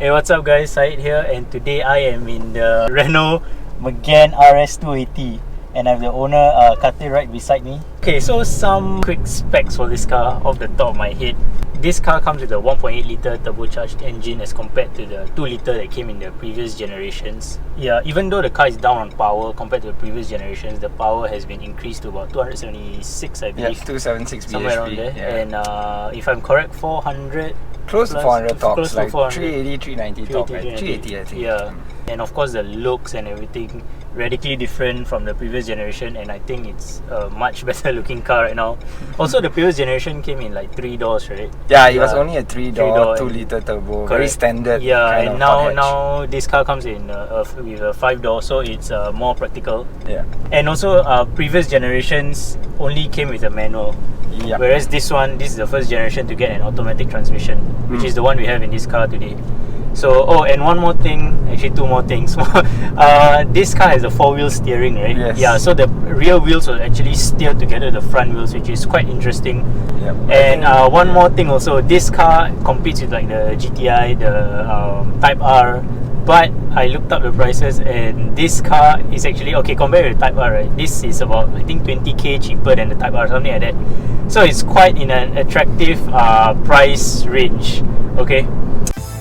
Hey, what's up guys, Syed here, and today I am in the Renault Megane RS280 and I have the owner Kate right beside me. Okay, so some quick specs for this car off the top of my head. This car comes with a 1.8 litre turbocharged engine as compared to the 2 litre that came in the previous generations. Yeah, even though the car is down on power compared to the previous generations, the power has been increased to about 276, I believe. Yeah, 276 bhp. Somewhere around there. Yeah. And if I'm correct, 400 close to 400 tops, close like to 400. 380, 390 top, right? 380 I think. Yeah, and of course the looks and everything radically different from the previous generation, and I think it's a much better looking car right now. Also, the previous generation came in like 3 doors, right? Yeah, it was only a 3-door, 2 litre turbo, very standard. Yeah, kind and of now this car comes in with a 5-door, so it's more practical. Yeah. And also, previous generations only came with a manual. Yeah. Whereas this is the first generation to get an automatic transmission, which is the one we have in this car today. So, and one more thing, actually 2 more things. This car has a 4-wheel steering, right? Yes. Yeah, so the rear wheels will actually steer together the front wheels, which is quite interesting. Yep. And one more thing also, this car competes with like the GTI, the Type R, but I looked up the prices and this car is actually, okay, compared with the Type R, right? This is about, I think 20k cheaper than the Type R, something like that. So it's quite in an attractive price range, okay?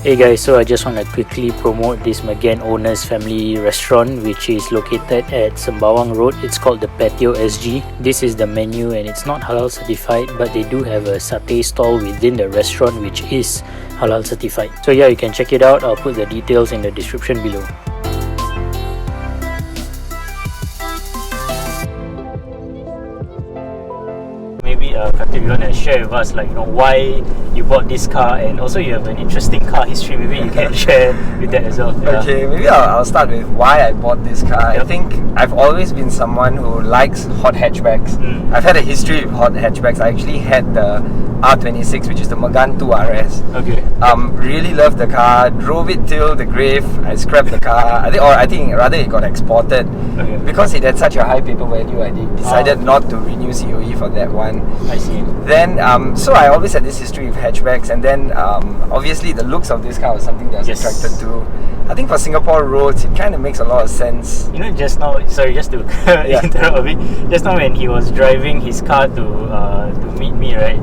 Hey guys, so I just want to quickly promote this Megane Owners Family Restaurant, which is located at Sembawang Road. It's called the Patio SG. This is the menu and it's not halal certified, but they do have a satay stall within the restaurant which is halal certified. So yeah, you can check it out. I'll put the details in the description below. Maybe Kate, you want to share with us, like, you know, why you bought this car, and also you have an interesting car history. Maybe you can share with that as well. Yeah. Okay, maybe I'll start with why I bought this car. Yep. I think I've always been someone who likes hot hatchbacks. I've had a history with hot hatchbacks. I actually had the R26, which is the Megane RS. Okay. Really loved the car. Drove it till the grave. I scrapped the car. I think rather it got exported. Okay. Because it had such a high paper value. I decided not to renew COE for that one. I see. Then, so I always had this history with hatchbacks, and then obviously the looks of this car was something that I was attracted to. I think for Singapore roads, it kind of makes a lot of sense. You know, just now, sorry, just to interrupt a bit. Just now when he was driving his car to meet me, right?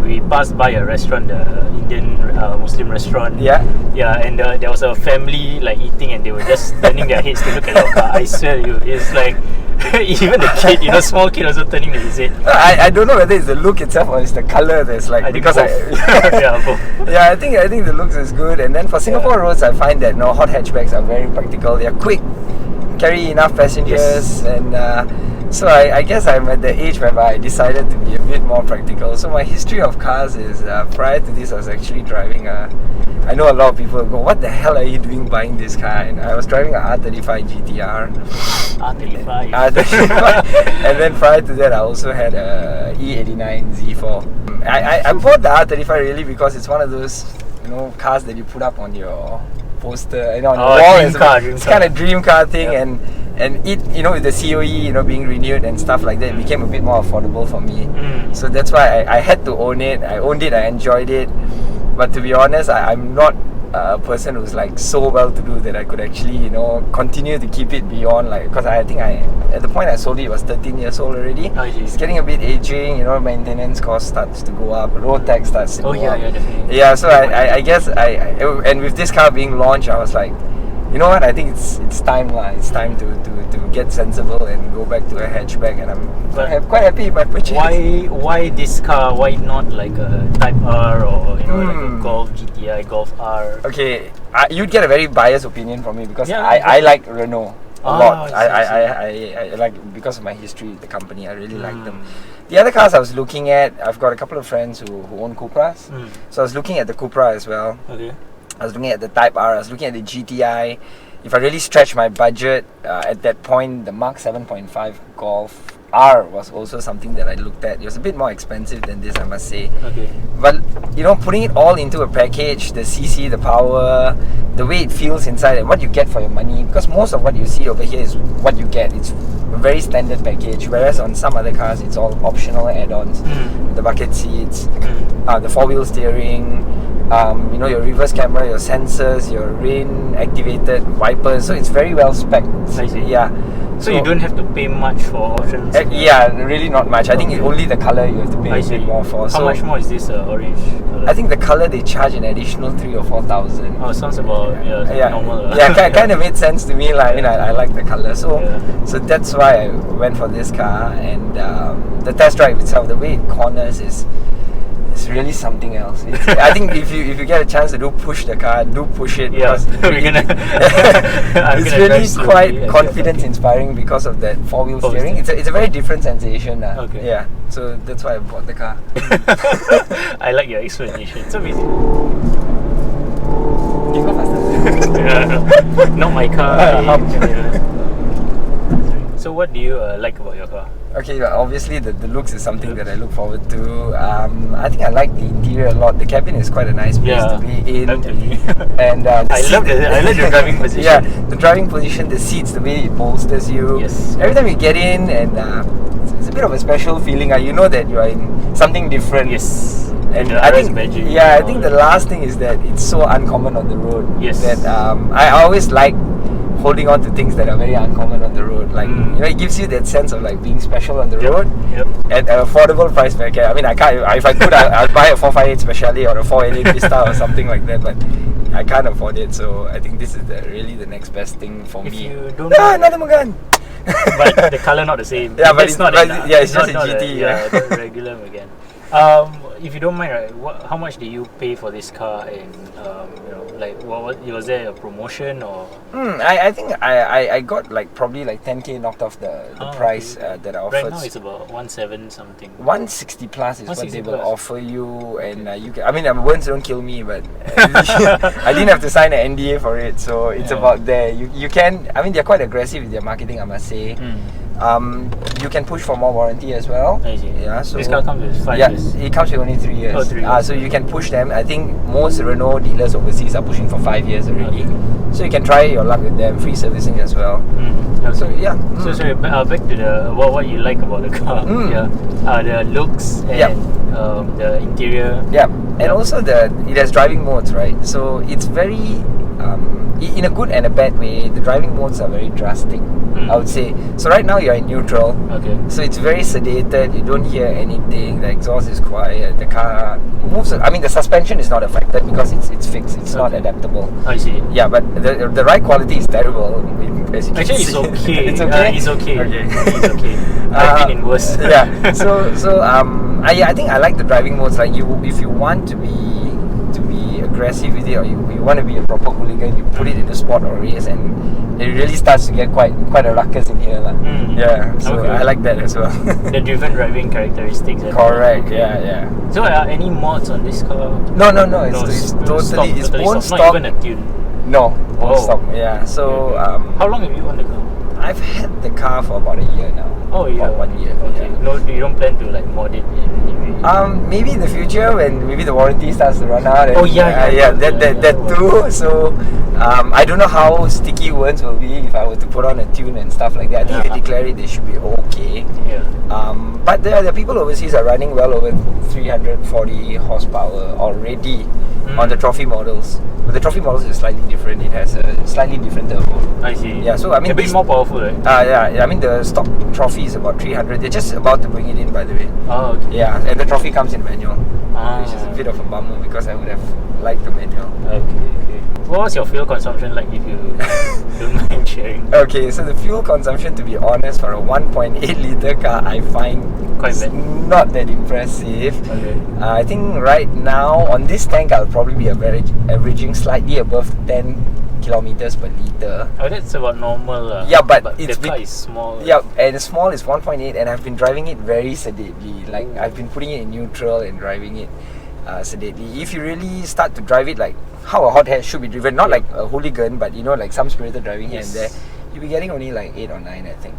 We passed by a restaurant, the Indian Muslim restaurant. Yeah. Yeah, and there was a family like eating, and they were just turning their heads to look at your car. I swear to you, it's like even the kid, you know, small kid also turning his head. I don't know whether it's the look itself or it's the color that's like, I think both. I think the looks is good. And then for Singapore roads, I find that hot hatchbacks are very practical. They're quick, carry enough passengers, and so I guess I'm at the age whereby I decided to be a bit more practical. So my history of cars is prior to this, I was actually driving I know a lot of people go, what the hell are you doing buying this car? And I was driving an R35 GTR. R35. And then prior to that, I also had a E89 Z4. I bought the R35 really because it's one of those, you know, cars that you put up on your poster, you know, on the wall. It's kind of dream car thing. Yep. And it, you know, with the COE, you know, being renewed and stuff like that, it became a bit more affordable for me. So that's why I had to own it. I owned it, I enjoyed it. But to be honest, I'm not a person who's like so well to do that I could actually, you know, continue to keep it beyond, like, because I think at the point I sold it was 13 years old already. It's getting a bit aging, you know, maintenance cost starts to go up, road tax starts to go up. Yeah, definitely. Yeah, so I guess and with this car being launched, I was like, you know what, I think it's time lah. It's time to get sensible and go back to a hatchback, and I'm quite happy with my purchase. Why this car? Why not like a Type R or, you know, like a Golf GTI, Golf R? Okay, you'd get a very biased opinion from me because I like Renault a lot. I like, because of my history with the company, I really like them. The other cars I was looking at, I've got a couple of friends who own Cupras, so I was looking at the Cupra as well. Okay. I was looking at the Type R, I was looking at the GTI. If I really stretch my budget, at that point, the Mark 7.5 Golf R was also something that I looked at. It was a bit more expensive than this, I must say. Okay. But, you know, putting it all into a package, the CC, the power, the way it feels inside, and what you get for your money, because most of what you see over here is what you get. It's a very standard package, whereas on some other cars, it's all optional add-ons. The bucket seats, the 4-wheel steering, You know, your reverse camera, your sensors, your rain activated wipers. So it's very well spec'd. I see. Yeah. So you don't have to pay much for options? Yeah, really not much. I think only the color you have to pay I a see. bit more for. How much more is this orange color? I think the color they charge an additional 3,000 or 4,000. Oh, sounds about normal. Yeah, kind of made sense to me. Like, I like the color, so Yeah. so that's why I went for this car. And the test drive itself, the way it corners is really something else. I think if you get a chance to push the car, do push it. Yeah, because it's really quite confidence inspiring because of that four-wheel steering. It's a very different sensation. Okay. Yeah, so that's why I bought the car. I like your explanation. So amazing. You go faster. Not my car. Sorry. So what do you like about your car? Okay, obviously the looks is something that I look forward to. I think I like the interior a lot. The cabin is quite a nice place to be in. And I love the driving position. Yeah, the driving position, the seats, the way it bolsters you. Yes. Every time you get in, and it's a bit of a special feeling. You know that you are in something different. Yes. And the I think, badging, I think the last thing is that it's so uncommon on the road. Yes. That I always like holding on to things that are very uncommon on the road. Like, it gives you that sense of like being special on the road at an affordable price bracket. I mean, I can't. If I could, I'll buy a 458 Speciale or a 488 Vista or something like that. But I can't afford it, so I think this is really the next best thing for If me. you don't another Megane. But the color not the same. Yeah, but it's not. it's just a GT. The regular Megane. If you don't mind, right? How much did you pay for this car? And was there a promotion or? I think I got probably 10K knocked off the price that I offered. Right now it's about 1.7 something. 160 plus is what they will offer you, and you can. I mean, words don't kill me, but I didn't have to sign an NDA for it, so it's about there. You can. I mean, they're quite aggressive with their marketing, I must say. You can push for more warranty as well. I see. Yeah, so this car comes with 5 years. It comes with only 3 years. Oh, 3 years. So you can push them. I think most Renault dealers overseas are pushing for 5 years already. Okay. So you can try your luck with them. Free servicing as well. Okay. So yeah. So sorry, back to the what you like about the car. The looks and the interior. Yeah, and also it has driving modes, right? So it's very in a good and a bad way. The driving modes are very drastic, I would say. So right now you're in neutral. Okay. So it's very sedated. You don't hear anything. The exhaust is quiet. The car moves. I mean, the suspension is not affected because it's fixed. It's not adaptable. I see. Yeah, but the ride quality is terrible. Actually, it's okay. It's okay. It's okay. Okay. It's okay. I've been in worse. Yeah. So I think I like the driving modes. Like if you want to be aggressive with it, or you want to be a proper hooligan, you put it in the sport or race, and it really starts to get quite a ruckus in here. Yeah, so I like that as well. The driven driving characteristics. Correct, yeah. So are any mods on this car? No, it's totally it's bone stock. Not even a tune? No, bone stock, yeah. So how long have you owned the car? I've had the car for about a year now. Oh, yeah. About 1 year. Okay. Yeah. No, you don't plan to mod it in any way? Maybe in the future when maybe the warranty starts to run out. And, that too. So I don't know how sticky words will be if I were to put on a tune and stuff like that. I think if you declare it, they should be okay. Yeah. But there are people overseas are running well over 340 horsepower already on the trophy models. But the trophy models is slightly different. It has a slightly different turbo. I see. Yeah, so I mean, a bit more powerful, right? Yeah. I mean, the stock trophy is about 300. They're just about to bring it in, by the way. Oh, okay. Yeah, and the trophy comes in manual, which is a bit of a bummer because I would have liked the manual. Okay. What was your fuel consumption like, if you don't mind sharing? Okay, so the fuel consumption, to be honest, for a 1.8 litre car, I find quite bad. Not that impressive. Okay. I think right now on this tank I'll probably be averaging slightly above 10 kilometers per litre. Oh, that's about normal. Yeah, but the car is small. Yeah, and small is 1.8, and I've been driving it very sedately. Like I've been putting it in neutral and driving it sedately. If you really start to drive it like how a hot hatch should be driven, not like a hooligan, but like some spirited driving here and there, you'll be getting only like 8 or 9, I think.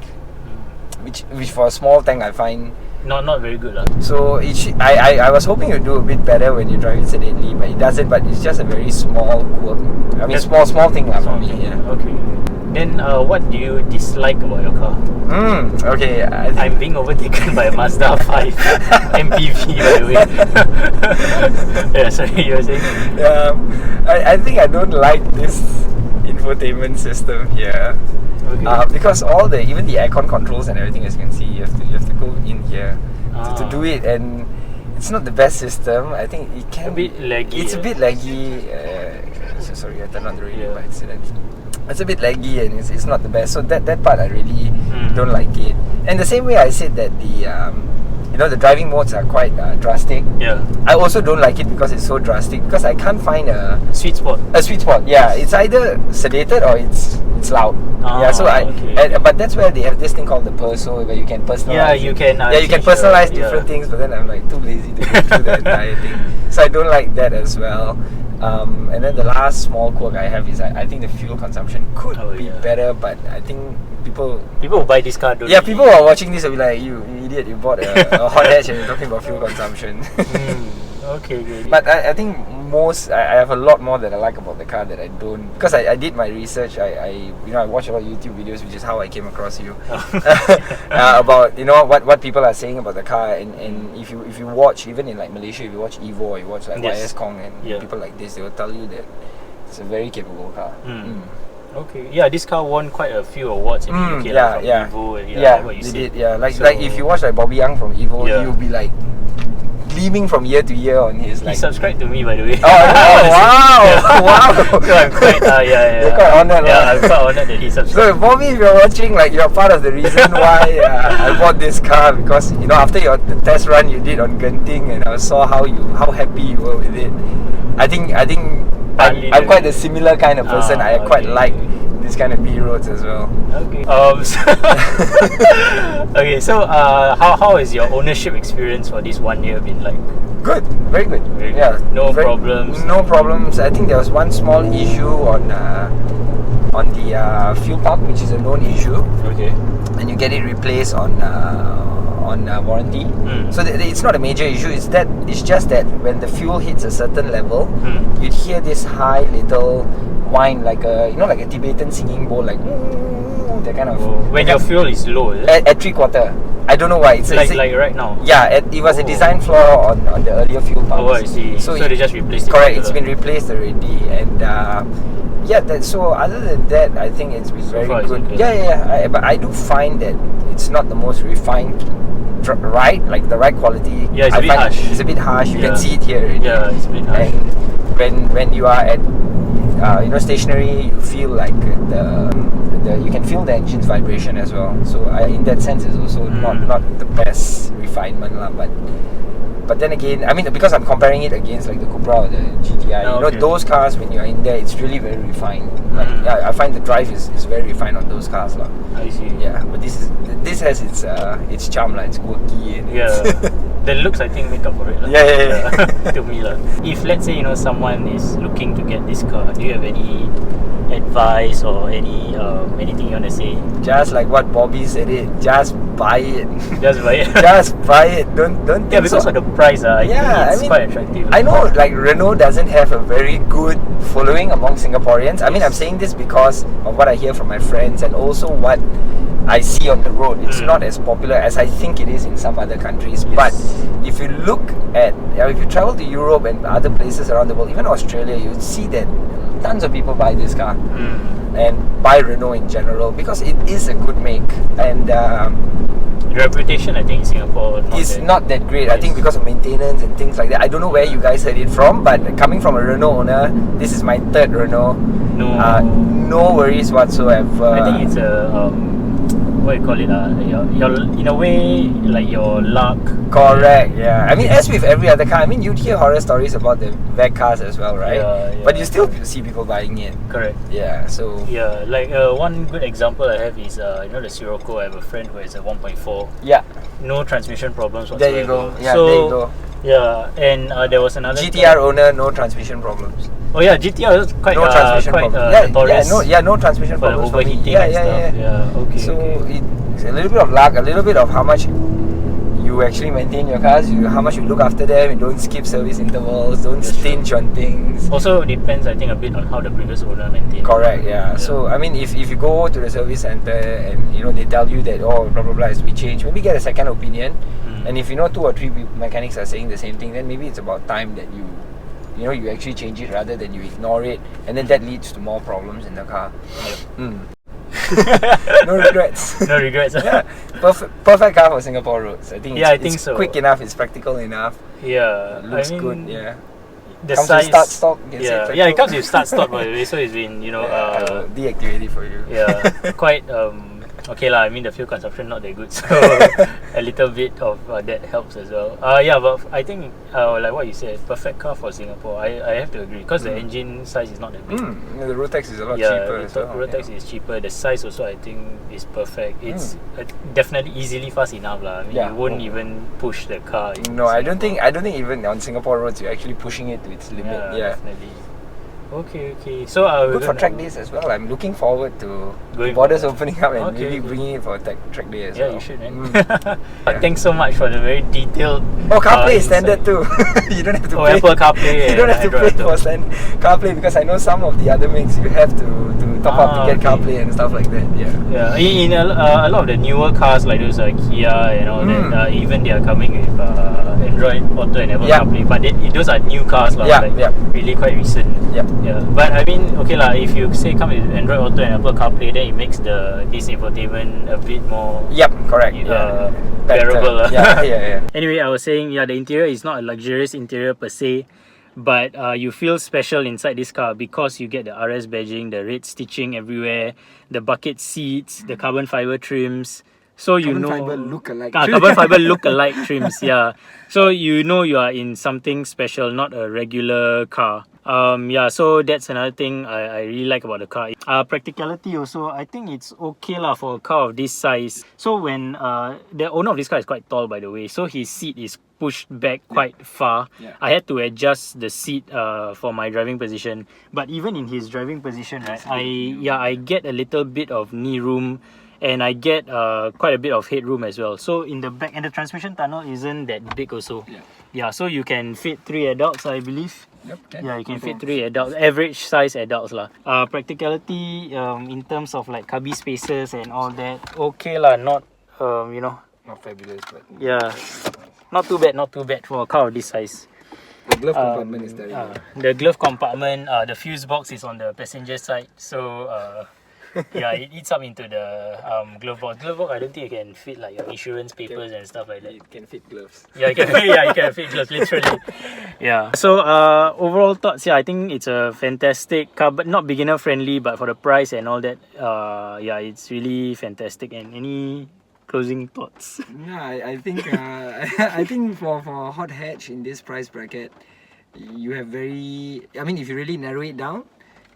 Which for a small tank I find Not very good lah. So I was hoping you'd do a bit better when you drive it sedately, but it doesn't. But it's just a very small quirk. I mean, small thing lah for me. Yeah. Okay. Then what do you dislike about your car? Okay. I'm being overtaken by a Mazda 5 MPV, by the way. Yeah, sorry, you were saying? I think I don't like this infotainment system here. Okay. Because even the aircon controls and everything, as you can see, you have to go in here to do it, and it's not the best system. I think it can a bit laggy. It's a bit laggy. So sorry, I turned on the radio by accident. It's a bit laggy and it's not the best. So that part I really don't like it. And the same way I said that the driving modes are quite drastic. Yeah. I also don't like it because it's so drastic, because I can't find a sweet spot. Yeah, it's either sedated or it's loud. So but that's where they have this thing called the Perso, where you can personalize. Yeah, you can. You can personalize different things, but then I'm like too lazy to go through the entire thing. So I don't like that as well. And then the last small quirk I have is I think the fuel consumption could be better, but I think people who buy this car don't. Yeah, people who are watching this will be like, you idiot, you bought a hot hatch and you're talking about fuel consumption. Okay, good. But I think I have a lot more that I like about the car that I don't, because I did my research. I watch a lot of YouTube videos, which is how I came across you, about what people are saying about the car, and if you watch, even in like Malaysia, if you watch Evo or you watch like YS Kong and people like this, they will tell you that it's a very capable car. Okay, yeah, this car won quite a few awards in the UK, from Evo. What you said. Like if you watch like Bobby Young from Evo, you'll be like gleaming from year to year on his like. He subscribed to me, by the way. Wow! So I'm quite You're quite honoured. I'm quite honoured that he subscribed. So Bobby, if you're watching, like you're part of the reason why I bought this car, because after the test run you did on Genting, and I saw how happy you were with it. I think I'm quite a similar kind of person. I quite like this kind of B roads as well. Okay. Okay. So how is your ownership experience for this 1 year been like? Good, very good. Very good. No problems. No problems. I think there was one small issue on the fuel pump, which is a known issue. Okay. And you get it replaced on warranty. So it's not a major issue. It's just that when the fuel hits a certain level, you'd hear this high little whine, like a Tibetan singing bowl, like that kind of. When your fuel is low, is it? At 3/4. I don't know why. It's like right now. Yeah, it was a design flaw on the earlier fuel pumps. Oh, I see. So they just replaced it. Correct. It's been replaced already, and so other than that, I think it's been very good. But I do find that it's not the most refined ride, like the ride quality. Yeah, it's a bit harsh. It's a bit harsh. You can see it here already. Yeah, it's a bit harsh. And when you are at stationary, you feel like you can feel the engine's vibration as well. So in that sense, it's also not the best refinement lah. But then again, I mean, because I'm comparing it against like the Cupra or the GTI, those cars, when you're in there, it's really very refined. Like, I find the drive is very refined on those cars lah. I see. Yeah, but this has its charm lah. It's quirky and the looks, I think, make up for it lah. To me lah. If let's say someone is looking to get this car, do you have any advice or anything you want to say? Just like what Bobby said, just buy it. Just buy it. Just buy it. Don't think because of the price. I think it's quite attractive. I know like Renault doesn't have a very good following among Singaporeans. I mean, I'm saying this because of what I hear from my friends and also what I see on the road. It's not as popular as I think it is in some other countries. But if you look at, if you travel to Europe and other places around the world, even Australia, you would see that tons of people buy this car and buy Renault in general because it is a good make. And the reputation, I think, in Singapore is not that great. I think because of maintenance and things like that. I don't know where you guys heard it from, but coming from a Renault owner, this is my third Renault. No worries whatsoever. I think it's a what you call it, your in a way like your luck. Correct. Yeah. I mean, as with every other car, I mean, you'd hear horror stories about the VAG cars as well, right? But you still see people buying it. Correct. Yeah. So. Yeah, like one good example I have is the Sirocco. I have a friend who has a 1.4. Yeah. No transmission problems whatsoever. There you go. Yeah. There you go. Yeah, and there was another GTR owner, no transmission problems. Oh yeah, GTR was quite no transmission problems. No transmission problems. Overheating and stuff. Yeah. Okay. So it's a little bit of luck, a little bit of how much you you actually maintain your cars, how much you look after them, you don't skip service intervals, don't stinge on things. Also depends, I think, a bit on how the previous owner maintained. Correct, yeah. So I mean, if you go to the service center and they tell you that blah blah blah has to be changed, maybe get a second opinion. And if 2 or 3 mechanics are saying the same thing, then maybe it's about time that you actually change it rather than you ignore it, and then that leads to more problems in the car. No regrets. No regrets. Yeah, perfect car for Singapore roads. I think. I think so. Quick enough. It's practical enough. Yeah, Looks good. Yeah. The comes size. with start stop. Yeah, it comes with start stop by the way. So it's been I will deactivate it for you. Yeah, quite okay lah. I mean the fuel consumption not that good, so a little bit of that helps as well. Yeah, but I think like what you said, perfect car for Singapore. I have to agree because the engine size is not that big. The road tax is a lot cheaper. The road tax is cheaper. The size also I think is perfect. It's definitely easily fast enough lah. I mean you won't even push the car. No, I don't think even on Singapore roads you're actually pushing it to its limit. Yeah, definitely. Okay. So good for track days as well. I'm looking forward to borders opening up and maybe bringing it for track day as well. Yeah, you should, man. Thanks so much for the very detailed. CarPlay is standard too. You don't have to pay. Apple CarPlay. You don't have to pay for CarPlay because I know some of the other makes you have to top up to get CarPlay and stuff like that. Yeah. In a lot of the newer cars like those Kia and all that, even they are coming with Android Auto and Apple CarPlay. But those are new cars, really quite recent. Yeah, but I mean, okay lah. If you say come with Android Auto and Apple CarPlay, then it makes this infotainment a bit more. Correct. Bearable. Yeah. Anyway, I was saying, the interior is not a luxurious interior per se, but you feel special inside this car because you get the RS badging, the red stitching everywhere, the bucket seats, the carbon fiber trims. So carbon fiber look-alike. Carbon fiber look-alike trims. Yeah. So you are in something special, not a regular car. So that's another thing I really like about the car. Practicality also, I think it's okay lah for a car of this size. So when the owner of this car is quite tall, by the way, so his seat is pushed back quite far. I had to adjust the seat for my driving position. But even in his driving position, right, I get a little bit of knee room. And I get quite a bit of headroom as well. So in the back, and the transmission tunnel isn't that big also. So you can fit 3 adults, I believe. You can fit 3 adults, average size adults lah. Practicality in terms of like cubby spaces and all that, okay lah. Not not fabulous, but not too bad for a car of this size. The glove compartment is there. The glove compartment, the fuse box is on the passenger side, so it eats up into the glove box. Glove box, I don't think you can fit like your insurance papers and stuff like that. It can fit gloves. You can fit gloves, literally. So overall thoughts, I think it's a fantastic car, but not beginner friendly. But for the price and all that, it's really fantastic. And any closing thoughts? I think I think for hot hatch in this price bracket, you have if you really narrow it down,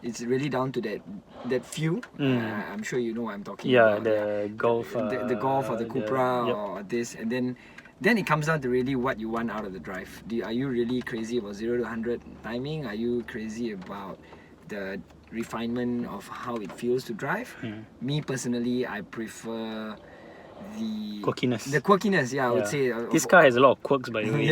it's really down to that few. I'm sure you know what I'm talking about. The Golf. The Golf or the Cupra or this, and then it comes down to really what you want out of the drive. Are you really crazy about 0 to 100 timing? Are you crazy about the refinement of how it feels to drive? Me personally, I prefer the quirkiness. I would say this car has a lot of quirks, by the way.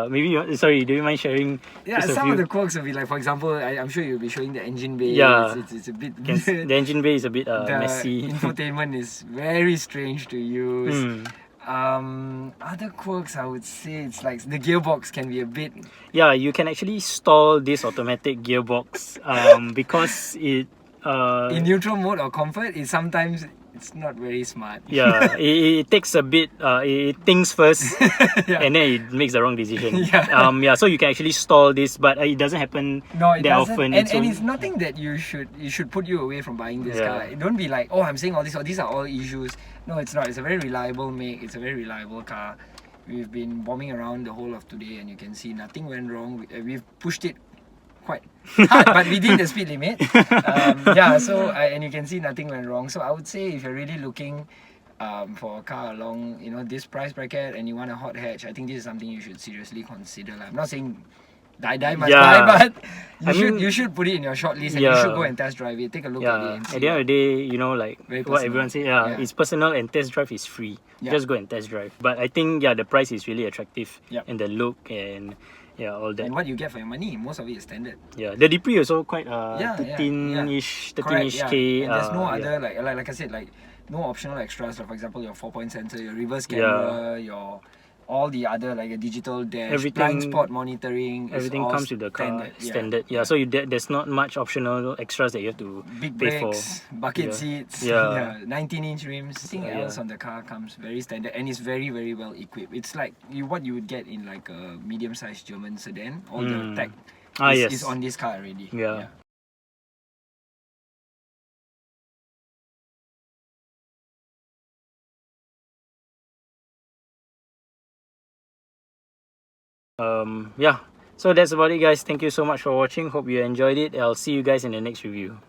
Maybe sorry, do you mind sharing? Some of the quirks will be like, for example, I'm sure you'll be showing the engine bay. It's a bit the engine bay is a bit messy. Infotainment is very strange to use. Other quirks, I would say, it's like the gearbox can be a bit. You can actually stall this automatic gearbox because it in neutral mode or comfort, it's not very smart. It takes a bit. It thinks first, and then it makes the wrong decision. So you can actually stall this, but it doesn't happen that often. And it's nothing that you should put you away from buying this car. Don't be like, I'm saying all this, or these are all issues. No, it's not. It's a very reliable make. It's a very reliable car. We've been bombing around the whole of today, and you can see nothing went wrong. We've pushed it quite hard, but within the speed limit. And you can see nothing went wrong. So I would say if you're really looking for a car along this price bracket and you want a hot hatch, I think this is something you should seriously consider. I'm not saying die must Yeah. buy, but I mean, you should put it in your short list and you yeah. should go and test drive it. Take a look at it. Yeah, And at see the end of the day, you know, like Very what personal. everyone says, Yeah. it's personal and test drive is free. Yeah. Just go and test drive. But I think, yeah, the price is really attractive. Yep. And the look and all that. And what you get for your money, most of it is standard. Yeah, the Depri also quite Yeah, 13-ish, Correct, 13-ish yeah. K. And there's no yeah. other like I said, like no optional extras. Like for example, your 4-point sensor, your reverse camera, your all the other like a digital dash, blind Everything- spot monitoring. Everything is all comes with the car, standard. standard. Yeah, so there's not much optional extras that you have to Big pay brakes, bucket Yeah. seats, Yeah. 19-inch rims. Everything Yeah. else on the car comes very standard and it's very very well equipped. It's like what you would get in like a medium-sized German sedan. All the tech Yes. is on this car already. Yeah. Yeah. So that's about it, guys. Thank you so much for watching. Hope you enjoyed it. I'll see you guys in the next review.